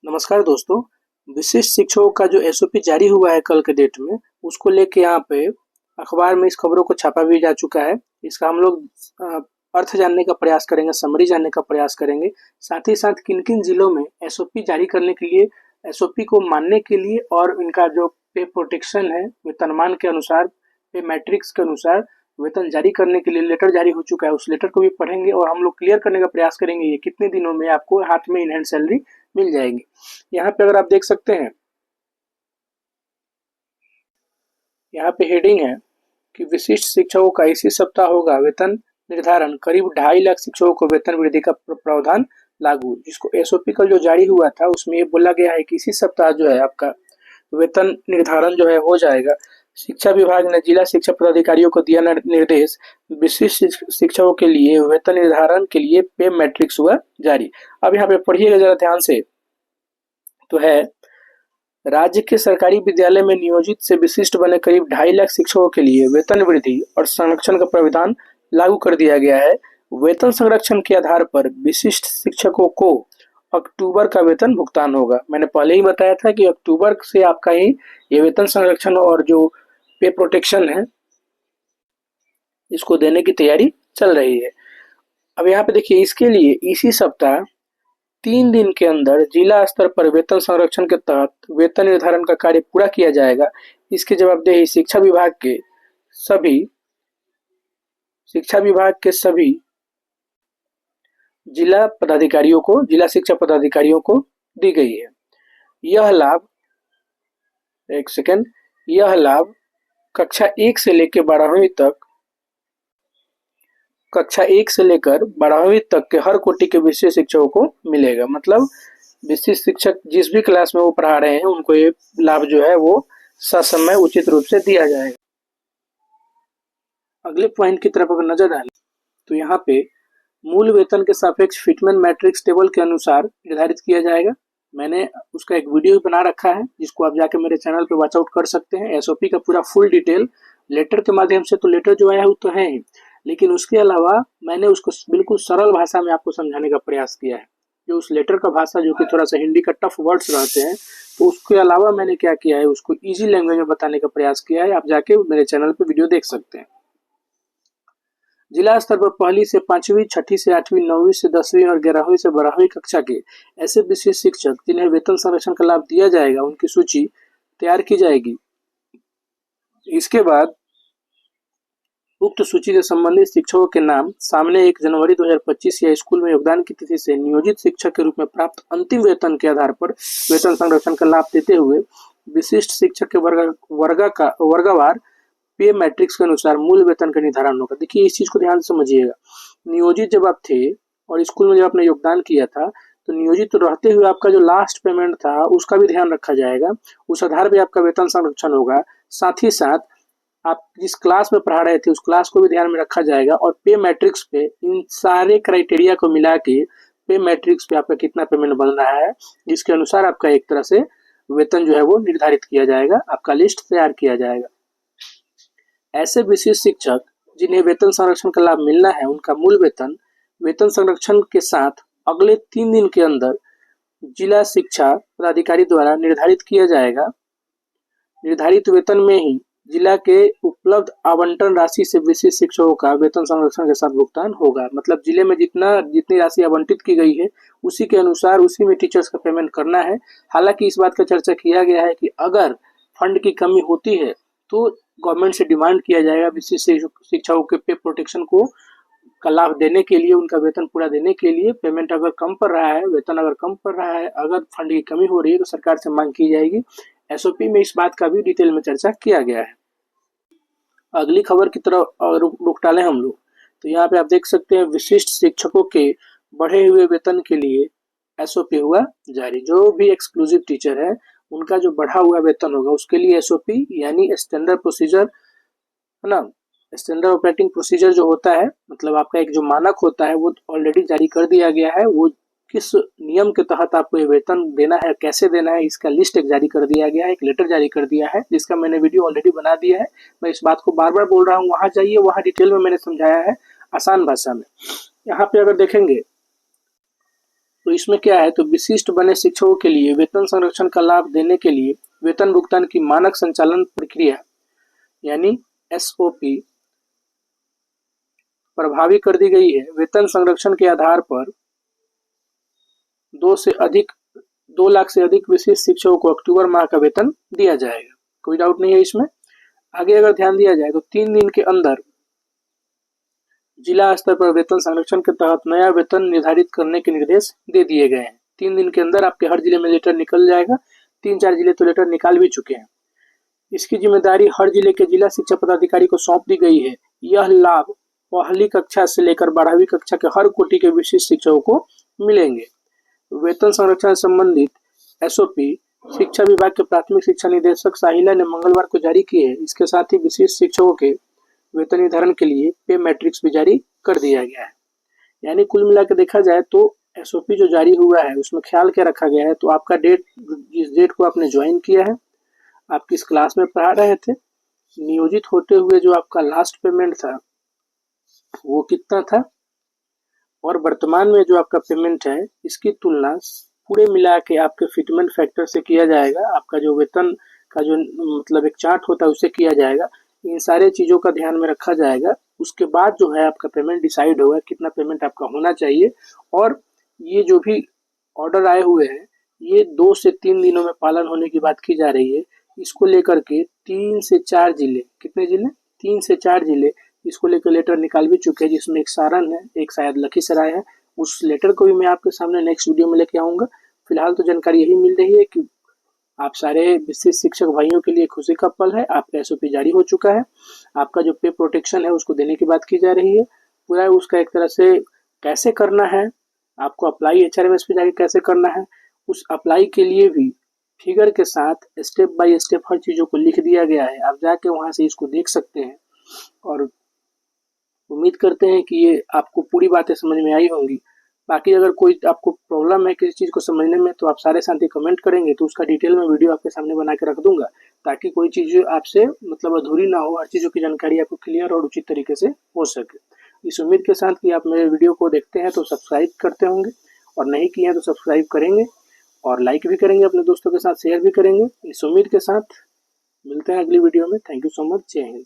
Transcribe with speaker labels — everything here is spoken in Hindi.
Speaker 1: नमस्कार दोस्तों। विशिष्ट शिक्षकों का जो एसओपी जारी हुआ है कल के डेट में, उसको लेके यहाँ पे अखबार में इस खबरों को छापा भी जा चुका है। इसका हम लोग अर्थ जानने का प्रयास करेंगे, समरी जानने का प्रयास करेंगे। साथ ही साथ किन-किन जिलों में एसओपी जारी करने के लिए, एसओपी को मानने के लिए और इनका जो पे प्रोटेक्शन है, वेतनमान के अनुसार, पे मैट्रिक्स के अनुसार वेतन जारी करने के लिए लेटर जारी हो चुका है। उस लेटर को भी पढ़ेंगे और हम लोग क्लियर करने का प्रयास करेंगे ये कितने दिनों में आपको हाथ में इन हैंड सैलरी मिल जाएगी। यहाँ पे अगर आप देख सकते हैं, यहाँ पे हेडिंग है कि विशिष्ट शिक्षकों का इसी सप्ताह होगा वेतन निर्धारण। करीब 2.5 लाख शिक्षकों को वेतन वृद्धि का प्रावधान लागू। जिसको एसओपी का जो जारी हुआ था उसमें ये बोला गया है कि इसी सप्ताह जो है आपका वेतन निर्धारण जो है हो जाएगा। शिक्षा विभाग ने जिला शिक्षा पदाधिकारियों को दिया निर्देश, विशिष्ट शिक्षकों के लिए वेतन निर्धारण के लिए पे मैट्रिक्स हुआ जारी। अब यहाँ पे पढ़िएगा जरा ध्यान से। तो है, राज्य के सरकारी विद्यालय में नियोजित से विशिष्ट बने करीब 2.5 लाख शिक्षकों के लिए वेतन वृद्धि और संरक्षण का प्रावधान लागू कर दिया गया है। वेतन संरक्षण के आधार पर विशिष्ट शिक्षकों को अक्टूबर का वेतन भुगतान होगा। मैंने पहले ही बताया था कि अक्टूबर से आपका ही ये वेतन संरक्षण और जो पे प्रोटेक्शन है इसको देने की तैयारी चल रही है। अब यहाँ पे देखिए, इसके लिए इसी सप्ताह 3 दिन के अंदर जिला स्तर पर वेतन संरक्षण के तहत वेतन निर्धारण का कार्य पूरा किया जाएगा। इसकी जवाबदेही शिक्षा विभाग के सभी जिला पदाधिकारियों को, जिला शिक्षा पदाधिकारियों को दी गई है। यह लाभ, एक सेकेंड, यह लाभ कक्षा 1 से लेकर 12वीं तक के हर कोटि के विशिष्ट शिक्षकों को मिलेगा। मतलब विशिष्ट शिक्षक जिस भी क्लास में वो पढ़ा रहे हैं उनको ये लाभ जो है वो ससमय उचित रूप से दिया जाएगा। अगले पॉइंट की तरफ अगर नजर डालें तो यहाँ पे मूल वेतन के सापेक्ष फिटमेंट मैट्रिक्स टेबल के अनुसार निर्धारित किया जाएगा। मैंने उसका एक वीडियो बना रखा है जिसको आप जाके मेरे चैनल पे वॉच आउट कर सकते हैं। एसओपी का पूरा फुल डिटेल लेटर के माध्यम से, तो लेटर जो आया है वो तो है ही, लेकिन उसके अलावा मैंने उसको बिल्कुल सरल भाषा में आपको समझाने का प्रयास किया है। जो उस लेटर का भाषा जो कि थोड़ा सा हिंदी का टफ वर्ड्स रहते हैं, तो उसके अलावा मैंने क्या किया है उसको ईजी लैंग्वेज में बताने का प्रयास किया है। आप जाके मेरे चैनल पे वीडियो देख सकते हैं। जिला स्तर पर 1ली से 5वीं, 6ठी से 8वीं, 9वीं से 10वीं और 11वीं से 12वीं कक्षा के ऐसे विशिष्ट शिक्षक जिन्हें वेतन संरक्षण का लाभ दिया जाएगा, उनकी सूची तैयार की जाएगी। इसके बाद उक्त सूची से संबंधित शिक्षकों के नाम सामने 1 जनवरी 2025 या स्कूल में योगदान की तिथि से नियोजित शिक्षक के रूप में प्राप्त अंतिम वेतन के आधार पर वेतन संरक्षण का लाभ देते हुए विशिष्ट शिक्षक के वर्गवार पे मैट्रिक्स के अनुसार मूल वेतन का निर्धारण होगा। देखिए, इस चीज को ध्यान से समझिएगा। नियोजित जब आप थे और स्कूल में जब आपने योगदान किया था, तो नियोजित तो रहते हुए आपका जो लास्ट पेमेंट था उसका भी ध्यान रखा जाएगा। उस आधार पे आपका वेतन संरक्षण होगा। साथ ही साथ आप जिस क्लास में पढ़ा रहे थे उस क्लास को भी ध्यान में रखा जाएगा और पे मैट्रिक्स पे इन सारे क्राइटेरिया को मिला के पे मैट्रिक्स पे आपका कितना पेमेंट बन रहा है, जिसके अनुसार आपका एक तरह से वेतन जो है वो निर्धारित किया जाएगा, आपका लिस्ट तैयार किया जाएगा। ऐसे विशिष्ट शिक्षक जिन्हें वेतन संरक्षण का लाभ मिलना है, उनका मूल वेतन वेतन संरक्षण के साथ अगले 3 दिन के अंदर जिला शिक्षा पदाधिकारी द्वारा निर्धारित किया जाएगा। निर्धारित वेतन में ही जिला के उपलब्ध आवंटन राशि से विशिष्ट शिक्षकों का वेतन संरक्षण के साथ भुगतान होगा। मतलब जिले में जितनी राशि आवंटित की गई है उसी के अनुसार उसी में टीचर्स का पेमेंट करना है। हालांकि इस बात का चर्चा किया गया है कि अगर फंड की कमी होती है तो गवर्नमेंट से डिमांड किया जाएगा विशिष्ट शिक्षकों के पे प्रोटेक्शन को का लाभ देने के लिए, उनका वेतन पूरा देने के लिए। पेमेंट अगर कम पड़ रहा है, वेतन अगर कम पड़ रहा है, अगर फंड की कमी हो रही है तो सरकार से मांग की जाएगी। एसओपी में इस बात का भी डिटेल में चर्चा किया गया है। अगली खबर की तरफ रुख डालें हम लोग, तो यहाँ पे आप देख सकते हैं विशिष्ट शिक्षकों के बढ़े हुए वेतन के लिए एसओपी हुआ जारी। जो भी एक्सक्लूसिव टीचर है उनका जो बढ़ा हुआ वेतन होगा उसके लिए एसओपी यानी स्टैंडर्ड प्रोसीजर है ना, स्टैंडर्ड ऑपरेटिंग प्रोसीजर जो होता है, मतलब आपका एक जो मानक होता है वो ऑलरेडी जारी कर दिया गया है। वो किस नियम के तहत आपको ये वेतन देना है, कैसे देना है, इसका लिस्ट एक जारी कर दिया गया है, एक लेटर जारी कर दिया है जिसका मैंने वीडियो ऑलरेडी बना दिया है। मैं इस बात को बार बार बोल रहा हूँ, वहां जाइए, वहां डिटेल में मैंने समझाया है आसान भाषा में। यहाँ पे अगर देखेंगे तो इसमें क्या है, तो विशिष्ट बने शिक्षकों के लिए वेतन संरक्षण का लाभ देने के लिए वेतन भुगतान की मानक संचालन प्रक्रिया यानी एसओपी प्रभावी कर दी गई है। वेतन संरक्षण के आधार पर 2 लाख से अधिक विशिष्ट शिक्षकों को अक्टूबर माह का वेतन दिया जाएगा। कोई डाउट नहीं है इसमें। आगे अगर ध्यान दिया जाए तो 3 दिन के अंदर जिला स्तर पर वेतन संरक्षण के तहत नया वेतन निर्धारित करने के निर्देश दे दिए गए हैं। 3 दिन के अंदर आपके हर जिले में लेटर निकल जाएगा। 3-4 जिले तो लेटर निकाल भी चुके हैं। इसकी जिम्मेदारी हर जिले के जिला शिक्षा पदाधिकारी को सौंप दी गई है। यह लाभ पहली कक्षा से लेकर 12वीं कक्षा के हर कोटि के विशिष्ट शिक्षकों को मिलेंगे। वेतन संरक्षण संबंधित एसओपी शिक्षा विभाग के प्राथमिक शिक्षा निदेशक साहिला ने मंगलवार को जारी की है। इसके साथ ही विशिष्ट शिक्षकों के वेतन निर्धारण के लिए पे मैट्रिक्स भी जारी कर दिया गया है। यानी कुल मिलाकर देखा जाए तो एसओपी जो जारी हुआ है उसमें ख्याल क्या रखा गया है, तो आपका डेट, जिस डेट को आपने ज्वाइन किया है, आप किस क्लास में पढ़ा रहे थे, नियोजित होते हुए जो आपका लास्ट पेमेंट था वो कितना था, और वर्तमान में जो आपका पेमेंट है इसकी तुलना पूरे मिला के आपके फिटमेंट फैक्टर से किया जाएगा। आपका जो वेतन का जो मतलब एक चार्ट होता है उससे किया जाएगा। इन सारे चीज़ों का ध्यान में रखा जाएगा। उसके बाद जो है आपका पेमेंट डिसाइड होगा कितना पेमेंट आपका होना चाहिए। और ये जो भी ऑर्डर आए हुए हैं ये 2 से 3 दिनों में पालन होने की बात की जा रही है। इसको लेकर के 3 से 4 जिले, कितने जिले, 3 से 4 जिले इसको लेकर लेटर निकाल भी चुके हैं, जिसमें एक सारण है, एक शायद लखीसराय है। उस लेटर को भी मैं आपके सामने नेक्स्ट वीडियो में लेके आऊँगा। फिलहाल तो जानकारी यही मिल रही है कि आप सारे विशिष्ट शिक्षक भाइयों के लिए खुशी का पल है। आपका एसओपी जारी हो चुका है। आपका जो पे प्रोटेक्शन है उसको देने की बात की जा रही है। पूरा उसका एक तरह से कैसे करना है, आपको अप्लाई एचआरएमएस पे जाके कैसे करना है, उस अप्लाई के लिए भी फिगर के साथ स्टेप बाय स्टेप हर चीज़ों को लिख दिया गया है। आप जाके वहाँ से इसको देख सकते हैं और उम्मीद करते हैं कि ये आपको पूरी बातें समझ में आई होंगी। बाकी अगर कोई आपको प्रॉब्लम है किसी चीज़ को समझने में तो आप सारे साथी कमेंट करेंगे तो उसका डिटेल में वीडियो आपके सामने बना के रख दूंगा, ताकि कोई चीज़ आपसे मतलब अधूरी ना हो, हर चीज़ों की जानकारी आपको क्लियर और उचित तरीके से हो सके। इस उम्मीद के साथ कि आप मेरे वीडियो को देखते हैं तो सब्सक्राइब करते होंगे, और नहीं किए हैं तो सब्सक्राइब करेंगे और लाइक भी करेंगे, अपने दोस्तों के साथ शेयर भी करेंगे। इस उम्मीद के साथ मिलते हैं अगली वीडियो में। Thank you so much. जय हिंद।